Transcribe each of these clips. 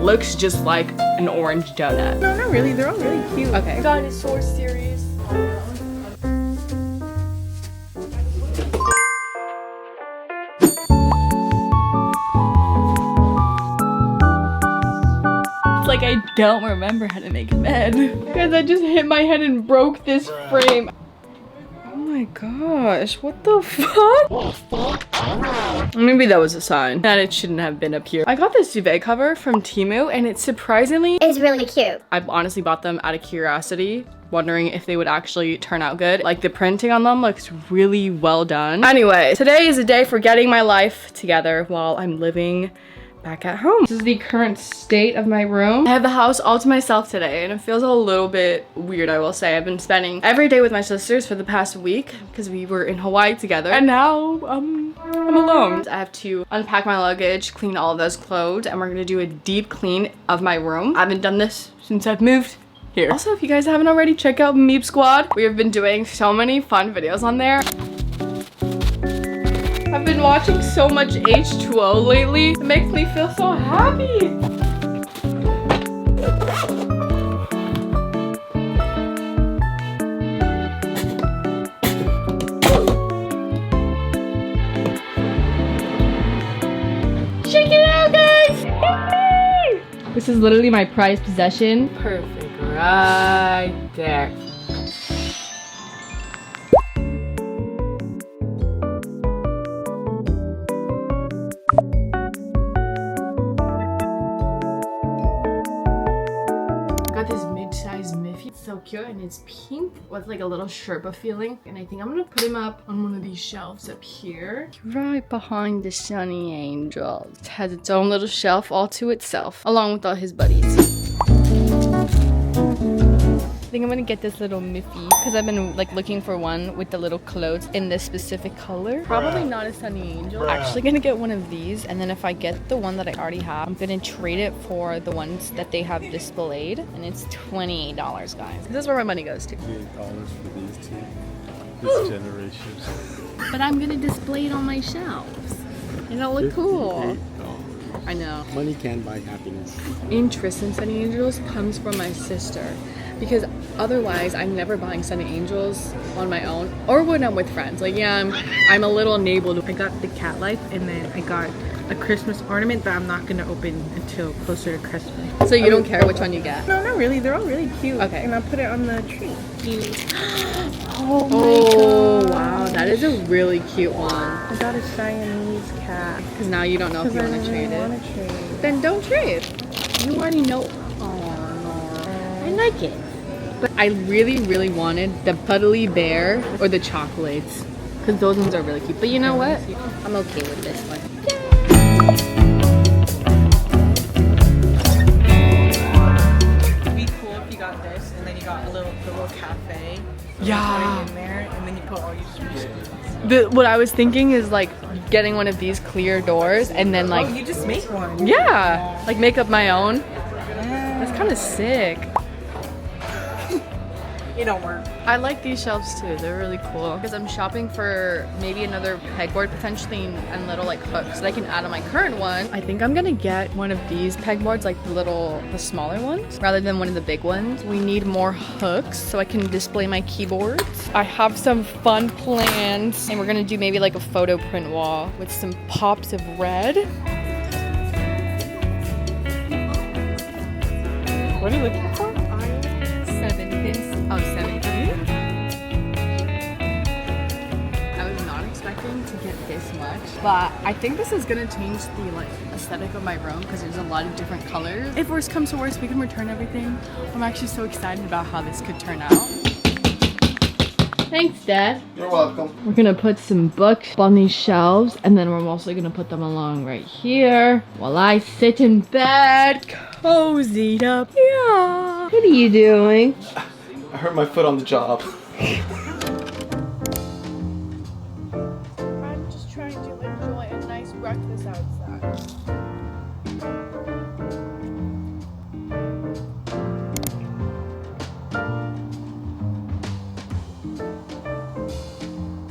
looks just like an orange donut. No, not really. They're all really cute. Okay. Dinosaur series. It's like I don't remember how to make a bed. Guys, I just hit my head and broke this frame. Oh my gosh, what the fuck? Maybe that was a sign that it shouldn't have been up here. I got this duvet cover from Temu and it's surprisingly, It's really cute. I honestly bought them out of curiosity, wondering if they would actually turn out good. Like the printing on them looks really well done. Anyway, today is a day for getting my life together while I'm living back at home. This is the current state of my room. I have the house all to myself today and it feels a little bit weird, I will say. I've been spending every day with my sisters for the past week because we were in Hawaii together and now I'm alone. I have to unpack my luggage, clean all of those clothes, and we're gonna do a deep clean of my room. I haven't done this since I've moved here. Also, if you guys haven't already, check out Meep Squad. We have been doing so many fun videos on there. I've been watching so much H2O lately. It makes me feel so happy. Check it out, guys! This is literally my prized possession. Perfect, right there. This mid-sized Miffy. It's so cute and it's pink with like a little Sherpa feeling. And I think I'm gonna put him up on one of these shelves up here. Right behind the Sunny Angel. It has its own little shelf all to itself, along with all his buddies. I think I'm gonna get this little Miffy because I've been like looking for one with the little clothes in this specific color. Probably not a Sunny Angel. Actually gonna get one of these, and then if I get the one that I already have, I'm gonna trade it for the ones that they have displayed, and it's $28, guys. This is where my money goes to. $8 for these two. This generation. But I'm gonna display it on my shelves. It'll look cool. $58. I know. Money can buy happiness. Interest in Sunny Angels comes from my sister. Because otherwise, I'm never buying Sunny Angels on my own or when I'm with friends. Like, yeah, I'm a little enabled. I got the cat life and then I got a Christmas ornament that I'm not gonna open until closer to Christmas. So you don't care which one you get? No, not really. They're all really cute. Okay. And I'll put it on the tree. Oh wow, that is a really cute one. I got a Siamese cat. Because now you don't know if you want to trade it. Trade. Then don't trade. You already know. Oh no, I like it. But I really, really wanted the Puddly Bear or the chocolates. Because those ones are really cute. But you know what? I'm okay with this one. It'd be cool if you got this and then you got the little cafe. Yeah. Put it in there and then you put all your What I was thinking is like getting one of these clear doors and then like... Oh, you just make one. Yeah. Like make up my own. That's kind of sick. It don't work. I like these shelves too. They're really cool. Because I'm shopping for maybe another pegboard potentially and little like hooks that I can add on my current one. I think I'm gonna get one of these pegboards, like the smaller ones, rather than one of the big ones. We need more hooks so I can display my keyboards. I have some fun plans and we're gonna do maybe like a photo print wall with some pops of red. What are you looking for? 7 pins. Oh, 7 pins. I was not expecting to get this much, but I think this is gonna change the like aesthetic of my room because there's a lot of different colors. If worst comes to worst, we can return everything. I'm actually so excited about how this could turn out. Thanks, Dad. You're welcome. We're gonna put some books on these shelves and then we're also gonna put them along right here while I sit in bed, cozied up. Yeah. What are you doing? I hurt my foot on the job. I'm just trying to enjoy a nice breakfast outside.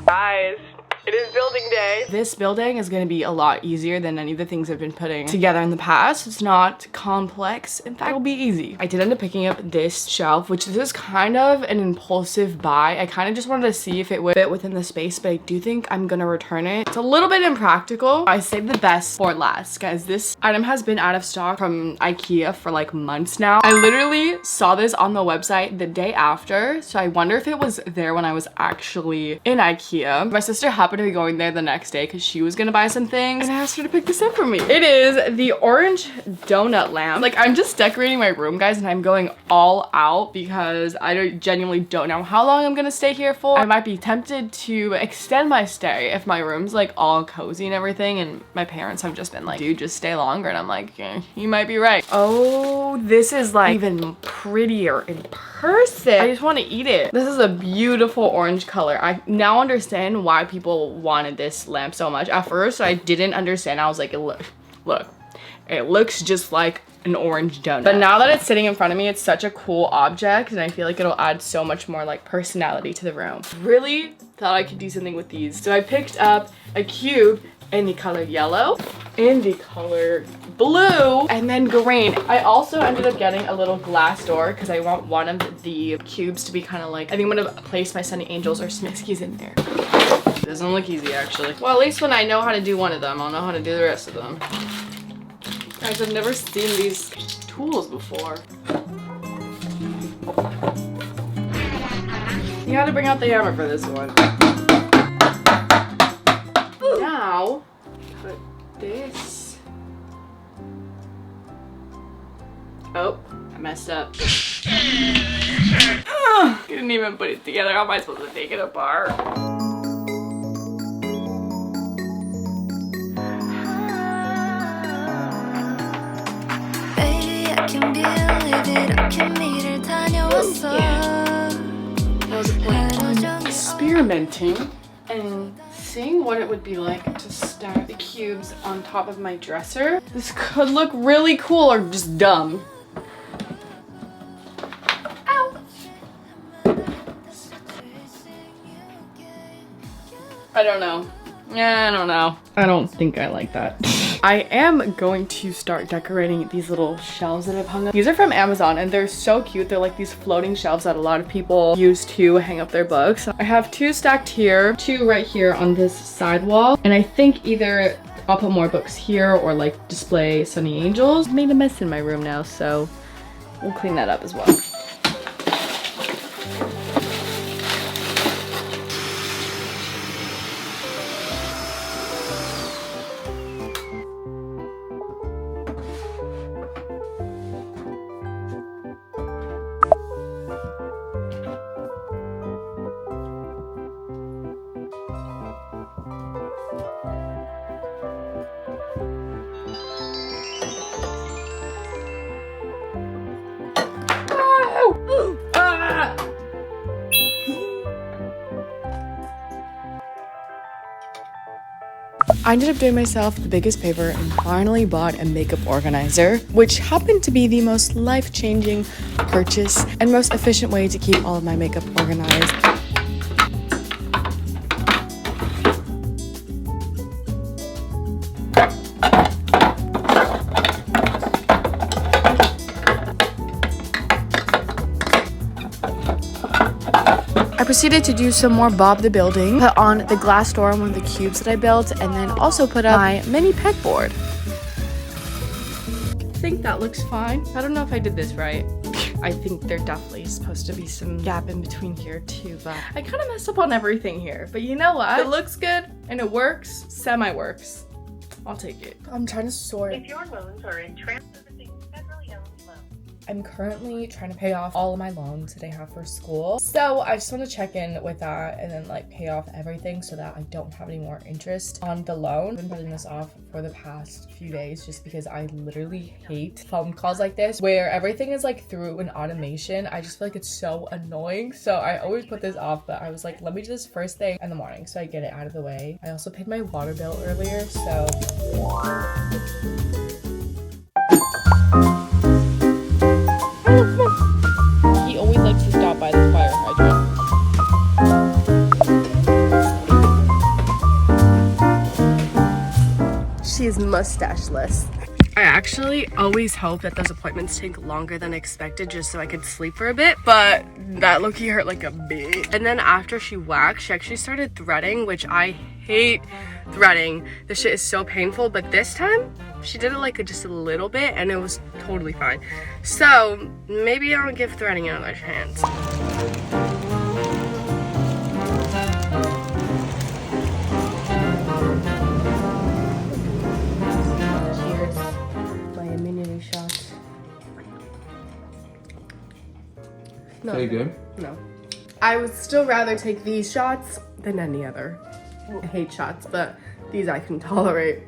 Guys, it is building moving day. This building is gonna be a lot easier than any of the things I've been putting together in the past. It's not complex. In fact, it'll be easy. I did end up picking up this shelf, which this is kind of an impulsive buy. I kind of just wanted to see if it would fit within the space, but I do think I'm gonna return it. It's a little bit impractical. I saved the best for last, guys. This item has been out of stock from Ikea for like months now. I literally saw this on the website the day after, so I wonder if it was there when I was actually in Ikea. My sister happened to be going there the next day because she was gonna buy some things, and I asked her to pick this up for me. It is the orange donut lamp. Like, I'm just decorating my room, guys, and I'm going all out because I genuinely don't know how long I'm gonna stay here for. I might be tempted to extend my stay if my room's like all cozy and everything, and my parents have just been like, dude, just stay longer, and I'm like, yeah, you might be right. Oh, this is like even prettier in person. I just want to eat it. This is a beautiful orange color. I now understand why people wanted this lamp so much. At first, I didn't understand. I was like, look, it looks just like an orange donut. But now that it's sitting in front of me, it's such a cool object, and I feel like it'll add so much more like personality to the room. Really thought I could do something with these. So I picked up a cube in the color yellow, in the color blue, and then green. I also ended up getting a little glass door because I want one of the cubes to be kind of like, I think I'm gonna place my Sunny Angels or Smiskies in there. Doesn't look easy, actually. Well, at least when I know how to do one of them, I'll know how to do the rest of them. Guys, I've never seen these tools before. You had to bring out the hammer for this one. Now, put this. Oh, I messed up. Couldn't even put it together. How am I supposed to take it apart? Baby, I can believe it. I can meet her. 다녀왔어. What was the point? Experimenting and seeing what it would be like to stack the cubes on top of my dresser. This could look really cool or just dumb. Ow! I don't know. Yeah, I don't know. I don't think I like that. I am going to start decorating these little shelves that I've hung up. These are from Amazon and they're so cute. They're like these floating shelves that a lot of people use to hang up their books. I have 2 stacked here, 2 right here on this side wall. And I think either I'll put more books here or like display Sunny Angels. I made a mess in my room now, so we'll clean that up as well. I ended up doing myself the biggest favor and finally bought a makeup organizer, which happened to be the most life-changing purchase and most efficient way to keep all of my makeup organized. I proceeded to do some more Bob the Building, put on the glass door on one of the cubes that I built, and then also put up my mini pegboard. I think that looks fine. I don't know if I did this right. I think there definitely is supposed to be some gap in between here too, but I kind of messed up on everything here. But you know what? It looks good and it works, semi-works. I'll take it. I'm trying to sort. If your loans are in trans-servicing federally owned loans. I'm currently trying to pay off all of my loans that I have for school. So I just want to check in with that and then like pay off everything so that I don't have any more interest on the loan. I've been putting this off for the past few days just because I literally hate phone calls like this where everything is like through an automation. I just feel like it's so annoying. So I always put this off, but I was like, let me do this first thing in the morning so I get it out of the way. I also paid my water bill earlier, so. He always likes to stop by this fire hydrant. mustache-less. I actually always hope that those appointments take longer than expected just so I could sleep for a bit, but that low-key hurt like a bit. And then after she waxed, she actually started threading, which I hate threading. This shit is so painful, but this time she did it like just a little bit and it was totally fine. So maybe I'll give threading another chance. No. Take them. No. I would still rather take these shots than any other. I hate shots, but these I can tolerate.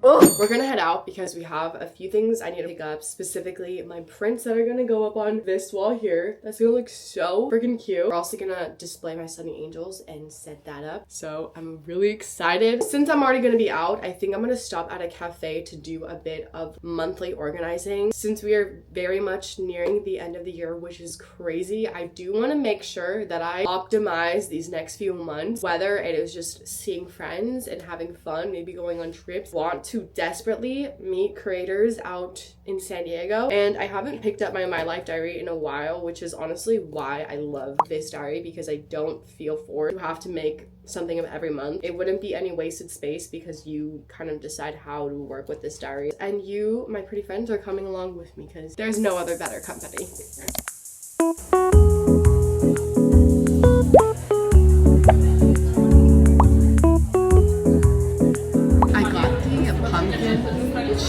Oh, we're gonna head out because we have a few things I need to pick up, specifically my prints that are gonna go up on this wall here. That's gonna look so freaking cute. We're also gonna display my Sunny Angels and set that up. So I'm really excited. Since I'm already gonna be out, I think I'm gonna stop at a cafe to do a bit of monthly organizing. Since we are very much nearing the end of the year, which is crazy, I do wanna make sure that I optimize these next few months, whether it is just seeing friends and having fun, maybe going on trips. Want to desperately meet creators out in San Diego, and I haven't picked up my Life diary in a while, which is honestly why I love this diary, because I don't feel forced to have to make something of every month. It wouldn't be any wasted space because you kind of decide how to work with this diary, and you, my pretty friends, are coming along with me because there's no other better company.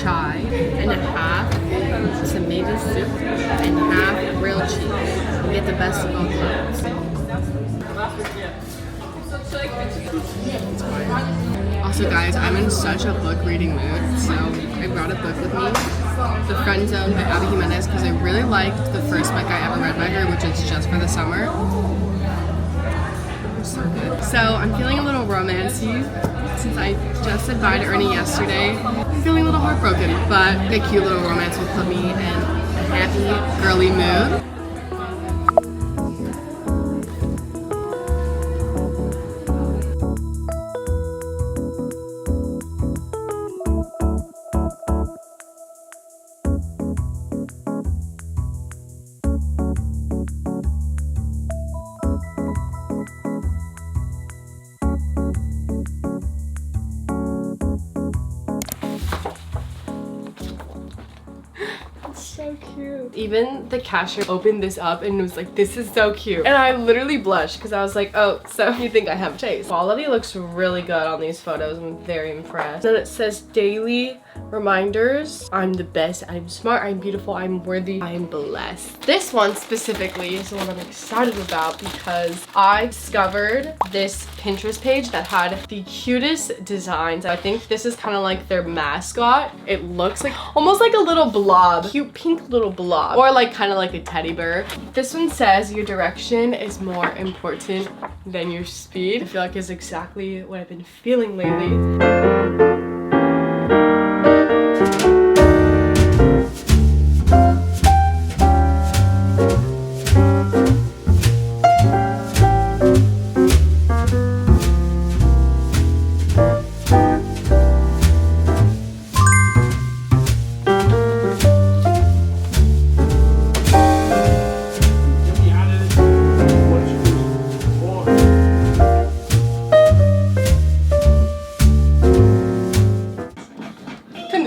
Chai and a half tomato soup and half grilled cheese. You get the best of both worlds. Also guys, I'm in such a book reading mood, so I brought a book with me, The Friend Zone by Abby Jimenez, because I really liked the first book I ever read by her, which is Just for the Summer. So good. So I'm feeling a little romancy since I just said bye to Ernie yesterday. I'm feeling a little heartbroken, but a cute little romance will put me in a happy, girly mood. So cute. Even the cashier opened this up and was like, this is so cute. And I literally blushed because I was like, oh, so you think I have taste. Quality looks really good on these photos. I'm very impressed. Then it says daily reminders. I'm the best, I'm smart, I'm beautiful, I'm worthy, I'm blessed. This one specifically is the one I'm excited about because I discovered this Pinterest page that had the cutest designs. I think this is kind of like their mascot. It looks like almost like a little blob, cute pink little blob, or like kind of like a teddy bear. This one says your direction is more important than your speed. I feel like it's exactly what I've been feeling lately.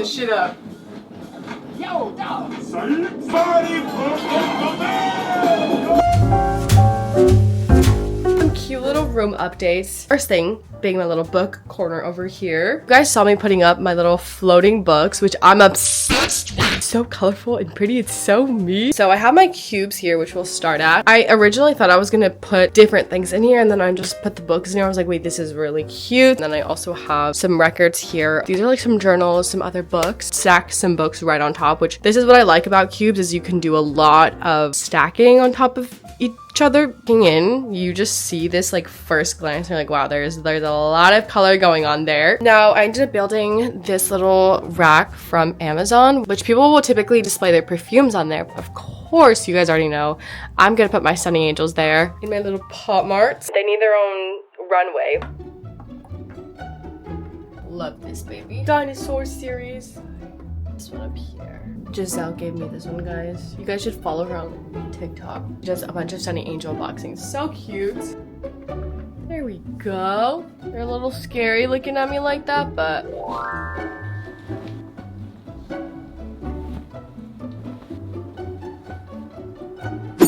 Shit up. Yo, dog. Some cute little room updates. First thing being my little book corner over here. You guys saw me putting up my little floating books, which I'm obsessed with. It's so colorful and pretty. It's so me. So I have my cubes here, which we'll start at. I originally thought I was gonna put different things in here, and then I just put the books in here. I was like, wait, this is really cute. And then I also have some records here. These are like some journals, some other books. Stack some books right on top, which this is what I like about cubes, is you can do a lot of stacking on top of each other. You just see this like first glance and you're like, wow, there's a lot of color going on there. Now I ended up building this little rack from Amazon, which people will typically display their perfumes on there. Of course, you guys already know, I'm gonna put my Sunny Angels there. In my little pop marts. They need their own runway. Love this baby. Dinosaur series. This one up here. Giselle gave me this one, guys. You guys should follow her on TikTok. Just a bunch of Sunny Angel unboxings. So cute. There we go. They're a little scary looking at me like that, but...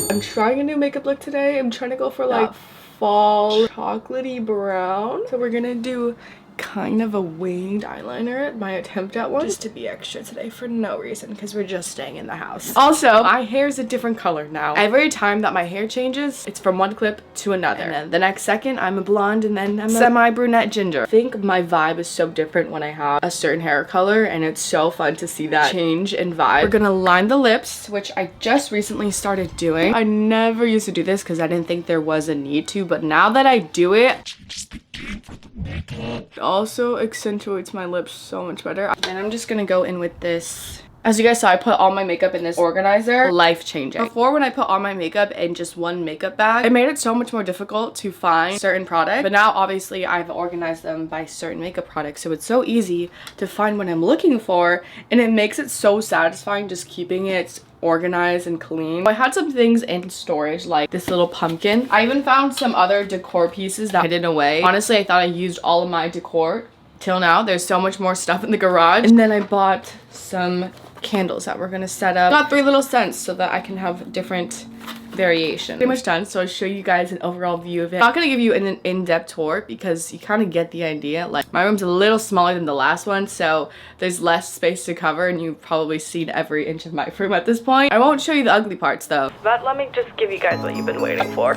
I'm trying a new makeup look today. I'm trying to go for like fall chocolatey brown. So we're gonna do kind of a winged eyeliner, my attempt at one, just to be extra today for no reason because we're just staying in the house. Also, my hair is a different color now. Every time that my hair changes, it's from one clip to another, and then the next second I'm a blonde and then I'm a semi-brunette ginger. I think my vibe is so different when I have a certain hair color, and it's so fun to see that change in vibe. We're gonna line the lips, which I just recently started doing. I never used to do this because I didn't think there was a need to, but now that I do it, it also accentuates my lips so much better. And I'm just gonna go in with this. As you guys saw, I put all my makeup in this organizer. Life-changing. Before, when I put all my makeup in just one makeup bag, it made it so much more difficult to find certain products. But now, obviously, I've organized them by certain makeup products, so it's so easy to find what I'm looking for, and it makes it so satisfying just keeping it organized and clean. I had some things in storage like this little pumpkin. I even found some other decor pieces that I hidden away. Honestly, I thought I used all of my decor till now. There's so much more stuff in the garage. And then I bought some candles that we're gonna set up. Got 3 little scents so that I can have different variation. Pretty much done, so I'll show you guys an overall view of it. I'm not gonna give you an in-depth tour because you kind of get the idea. Like, my room's a little smaller than the last one, so there's less space to cover, and you've probably seen every inch of my room at this point. I won't show you the ugly parts though, but let me just give you guys what you've been waiting for.